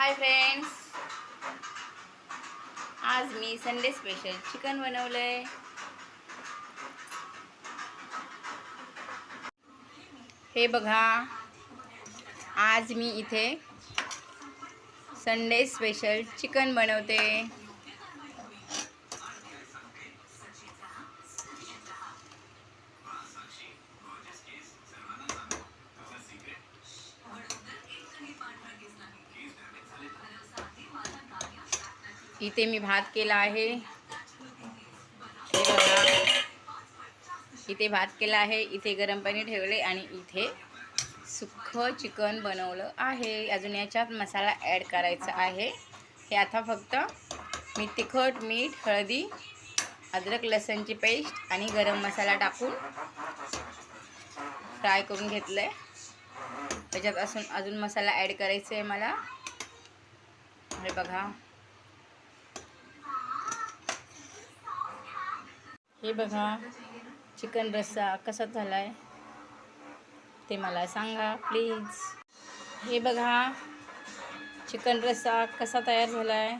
Hi friends, आज मी Sunday special chicken बनवलंय। हे बघा, आज मी इथे संडे स्पेशल चिकन बनवते। इथे मी भात केला आहे। हे बघा, इथे भात केला आहे, इथे गरम पाणी ठेवले आणि इथे सुक्खं चिकन बनवलं आहे। अजून याच्यात मसाला ॲड करायचा आहे। हे आता फक्त मी तिखट, मीठ, हळदी, अद्रक लसणची पेस्ट आणि गरम मसाला टाकून फ्राय करून घेतलंय। त्याच्यात अजून मसाला ॲड करायचा आहे मला। हे बघा, हे बघा चिकन रस्सा कसा झालाय ते मला सांगा प्लीज। हे बघा चिकन रस्सा कसा तयार झालाय।